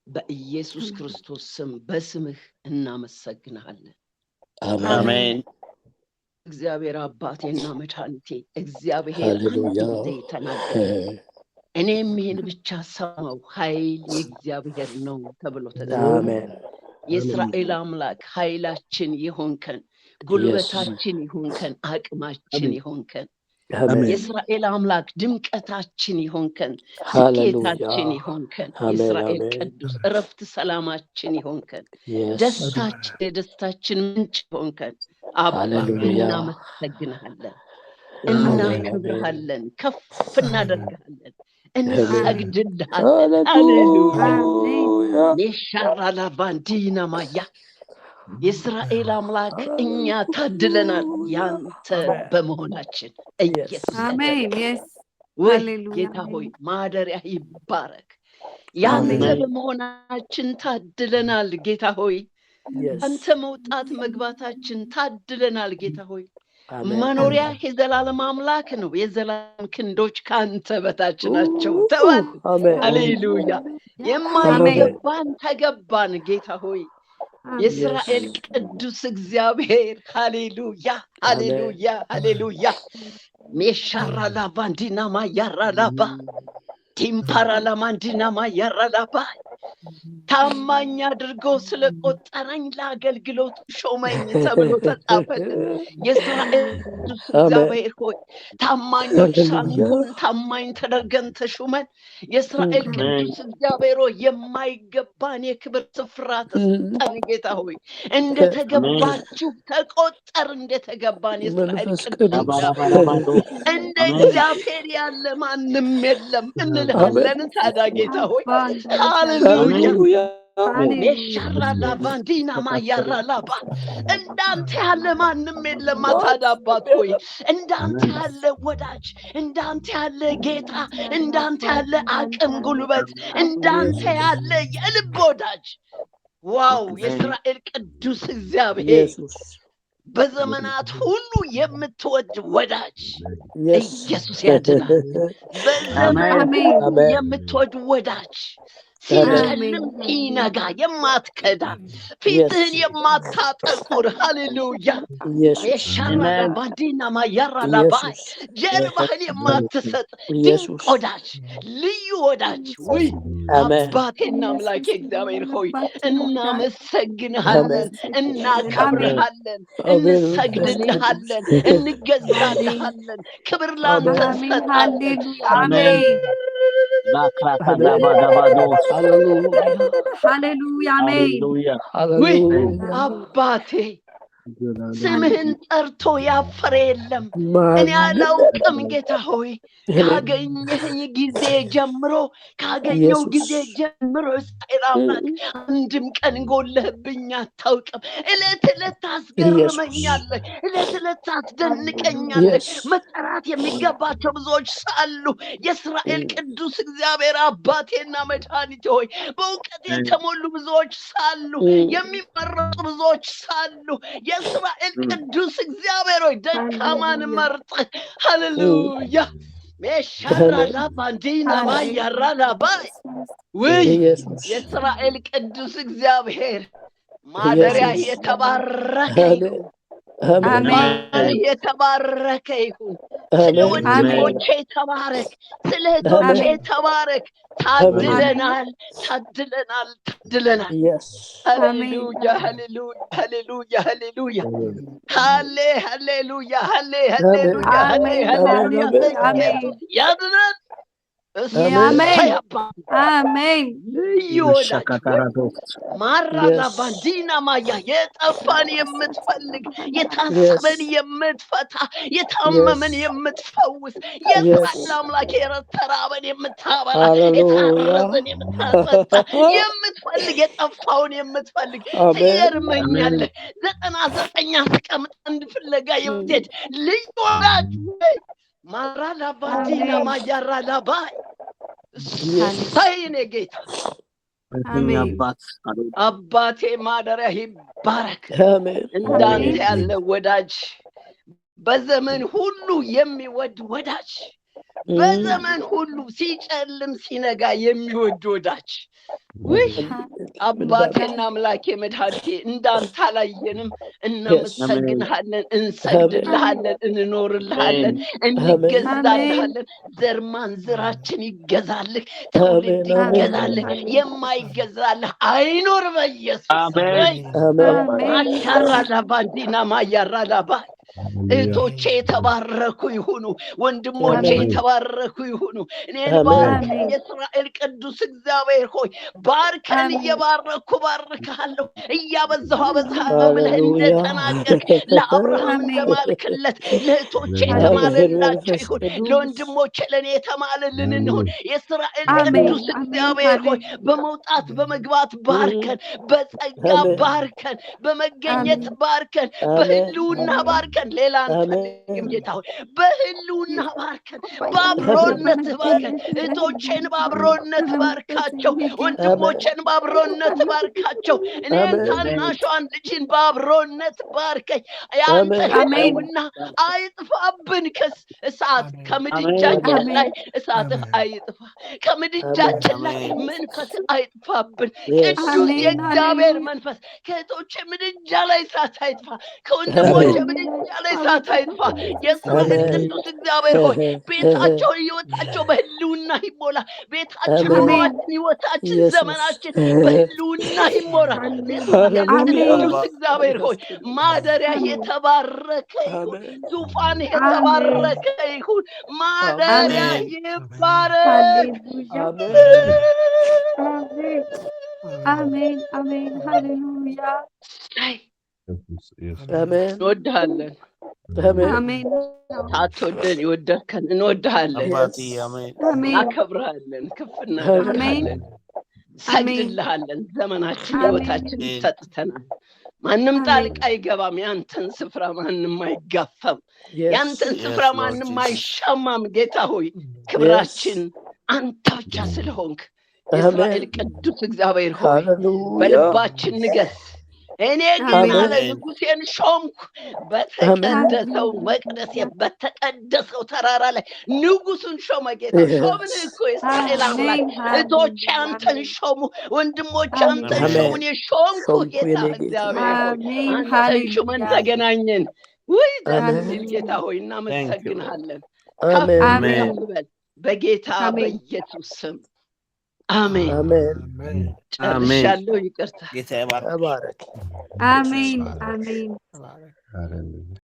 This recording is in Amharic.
በኢየሱስ ክርስቶስ ስም በስምህ እናመሰግናለን። አሜን። እግዚአብሔር አባቴና መድኃኒቴ እግዚአብሔር አንድ ጊዜ ተናገረ፣ እኔም ይህን ብቻ ሰማው፣ ኃይል የእግዚአብሔር ነው ተብሎ ተደረገ። የእስራኤል አምላክ ኃይላችን ይሆንከን፣ ጉልበታችን ይሆንከን፣ አቅማችን ይሆንከን። የእስራኤል አምላክ ድምቀታችን ይሆንከን፣ ስኬታችን ይሆንከን። የእስራኤል ቅዱስ እረፍት ሰላማችን ይሆንከን፣ ደስታችን የደስታችን ምንጭ ይሆንከን። አባ እናመሰግንሃለን፣ እናከብርሃለን፣ ከፍ እናደርግሃለን፣ እንሰግድልሃለን። ሃሌሉያ ኔሻራላ ባንዲና ማያ የእስራኤል አምላክ እኛ ታድለናል ያንተ በመሆናችን። ኢየሱስ አሜን። ጌታ ሆይ ማደሪያ ይባረክ። ያንተ በመሆናችን ታድለናል ጌታ ሆይ። አንተ መውጣት መግባታችን ታድለናል ጌታ ሆይ። መኖሪያ የዘላለም አምላክ ነው። የዘላለም ክንዶች ካንተ በታች ናቸው ተባል። ሃሌሉያ የማይገባን ተገባን ጌታ ሆይ። የእስራኤል ቅዱስ እግዚአብሔር ሃሌሉያ ሃሌሉያ ሃሌሉያ ሜሻራላ ባንዲና ማያራላባ ቲምፓራላ ማንዲና ማያራላባ ታማኝ አድርጎ ስለቆጠረኝ ለአገልግሎት ሾመኝ ተብሎ ተጻፈልን። የእስራኤል ቅዱስ እግዚአብሔር ሆይ ታማኞች ሳንሆን ታማኝ ተደርገን ተሹመን። የእስራኤል ቅዱስ እግዚአብሔር ሆይ የማይገባን የክብር ስፍራ ተሰጠን ጌታ ሆይ። እንደተገባችሁ ተቆጠር፣ እንደተገባን የእስራኤል ቅዱስ እንደ እግዚአብሔር ያለ ማንም የለም እንልሃለን። ታዲያ ጌታ ሆይ ሃሌሉያ ሜሻራላ ባንዲና ማያራላባ እንዳንተ ያለ ማንም የለም። ታዲያ አባት ሆይ እንዳንተ ያለ ወዳጅ፣ እንዳንተ ያለ ጌታ፣ እንዳንተ ያለ አቅም ጉልበት፣ እንዳንተ ያለ የልብ ወዳጅ ዋው የእስራኤል ቅዱስ እግዚአብሔር በዘመናት ሁሉ የምትወድ ወዳጅ ኢየሱስ ያድናል። በዘመናት የምትወድ ወዳጅ ሲጨልም ሲነጋ የማትከዳ ፊትህን የማታጠቁር ሃሌሉያ የሻራላ ባንዲና ማያራላባ ጀርባህን የማትሰጥ ድንቅ ወዳጅ፣ ልዩ ወዳጅ ወይ አባቴና አምላኬ እግዚአብሔር ሆይ እናመሰግንሃለን፣ እናከብርሃለን፣ እንሰግድልሃለን፣ እንገዛልሃለን። ክብር ላንተ እንሰጣለን። አሜን። ሃሌሉያ አሜን። አባቴ ስምህን ጠርቶ ያፈረ የለም። እኔ አላውቅም ጌታ ሆይ ካገኘኝ ጊዜ ጀምሮ ካገኘው ጊዜ ጀምሮ እስራኤል አምላክ አንድም ቀን ጎለህብኝ አታውቅም። እለት እለት ታስገርመኛለህ፣ እለት እለት ታስደንቀኛለህ። መጠራት የሚገባቸው ብዙዎች ሳሉ የእስራኤል ቅዱስ እግዚአብሔር አባቴና መድኃኒቴ ሆይ በእውቀት የተሞሉ ብዙዎች ሳሉ፣ የሚመረጡ ብዙዎች ሳሉ የእስራኤል ቅዱስ እግዚአብሔር ሆይ ደካማን መርጠህ ሃሌሉያ ሜሻራላ ባንዲና ማያራላባ ወይ የእስራኤል ቅዱስ እግዚአብሔር ማደሪያ የተባረከ ይሁን። አሜን። የተባረከ ይሁን። ስለ ወንድሞቼ ተባረክ፣ ስለ እህቶቼ ተባረክ። ታድለናል፣ ታድለናል፣ ታድለናል። ሃሌሉያ ሃሌሉያ ሃሌሉያ ሃሌሉያ ሃሌሉያ ሃሌሉያ ሃሌሉያ ያድናል። አሜን። ማራላ ባንዲና ማያ የጠፋን የምትፈልግ፣ የታሰበን የምትፈታ፣ የታመመን የምትፈውስ፣ የእስራኤል አምላክ የተራበን የምታበላ፣ የታረዘን የምታጠጣ የምትፈልግ፣ የጠፋውን የምትፈልግ ትገርመኛለህ። 99 አስቀምጥ አንድ ፍለጋ የምትሄድ ልዩ ወዳጅ ማራላ ባንዲና ማያራላባ ሳይኔ ጌታ አባቴ ማደሪያ ይባረክ። እንዳንተ ያለ ወዳጅ በዘመን ሁሉ የሚወድ ወዳጅ በዘመን ሁሉ ሲጨልም ሲነጋ የሚወድ ወዳጅ ውይ አባቴና አምላኬ መድኃኒቴ እንዳንተ አላየንም። እናመሰግንሃለን፣ እንሰግድልሃለን፣ እንኖርልሃለን፣ እንገዛልሃለን። ዘር ማንዘራችን ይገዛልህ፣ ትውልድ ይገዛልህ። የማይገዛልህ አይኖር በኢየሱስ አሻራዳ ባንዲና ማያራዳባ እህቶቼ የተባረኩ ይሁኑ፣ ወንድሞቼ የተባረኩ ይሁኑ። እኔን ባርከኝ የእስራኤል ቅዱስ እግዚአብሔር ሆይ ባርከን። እየባረኩ ባርካለሁ፣ እያበዛሁ አበዛለሁ ብለህ እንደተናገርክ ለአብርሃም እንደማልክለት ለእህቶቼ የተማለላቸው ይሁን፣ ለወንድሞቼ ለእኔ የተማለልን እንሁን። የእስራኤል ቅዱስ እግዚአብሔር ሆይ በመውጣት በመግባት ባርከን፣ በጸጋ ባርከን፣ በመገኘት ባርከን፣ በህልውና ባርከን። ሌላ አንፈልግም ጌታ ሆይ በህልውና ባርከን፣ በአብሮነት ባርከን። እህቶቼን በአብሮነት ባርካቸው፣ ወንድሞቼን በአብሮነት ባርካቸው። እኔን ታናሿን ልጅን በአብሮነት ባርከኝ። ያንተ ነውና አይጥፋብን እሳት ከምድጃችን ላይ እሳትህ አይጥፋ፣ ከምድጃችን ላይ መንፈስ አይጥፋብን። ቅዱስ የእግዚአብሔር መንፈስ ከእህቶቼ ምድጃ ላይ እሳት አይጥፋ፣ ከወንድሞቼ ምድጃ ላይ እሳት አይጥፋ። የእስራኤል ቅዱስ እግዚአብሔር ሆይ ቤታቸው ህይወታቸው በህልውና ይሞላ። ቤታችን ኑሯችን፣ ህይወታችን፣ ዘመናችን በህልውና ይሞላ። ቅዱስ እግዚአብሔር ሆይ ማደሪያ የተባረከ ይሁን፣ ዙፋን የተባረከ ይሁን፣ ማደሪያ ይባረክ። አሜን አሜን ሃሌሉያ አሜን። እንወድሃለን። አሜን። ሳትወደን የወደድከን እንወድሃለን፣ እናከብርሃለን፣ ከፍ እናደርግሃለን፣ ሰግድልሃለን። ዘመናችን ህይወታችን ሰጥተናል። ማንም ጣልቃ አይገባም። ያንተን ስፍራ ማንም አይጋፋም። ያንተን ስፍራ ማንም አይሻማም። ጌታ ሆይ ክብራችን አንተ ብቻ ስለሆንክ የእስራኤል ቅዱስ እግዚአብሔር ሆይ በልባችን ንገስ። እኔ ግን አለ ንጉሴን ሾምኩ፣ በተቀደሰው መቅደስ በተቀደሰው ተራራ ላይ ንጉሱን ሾመ። ጌታ ሾምን እኮ የእስራኤል አምላክ። እህቶቼ አንተን ሾሙ፣ ወንድሞቼ አንተን ሾሙ። እኔ ሾምኩ ጌታ እግዚአብሔር ሆይ አንተን ሹመን ተገናኘን። ውይ ደስ ሲል ጌታ ሆይ እናመሰግንሃለን። ከፍ በል በጌታ በኢየሱስ ስም አሜን አሜን። ጨርሻለሁ። ይቅርታ። ጌታ ይባርክ። አሜን አሜን።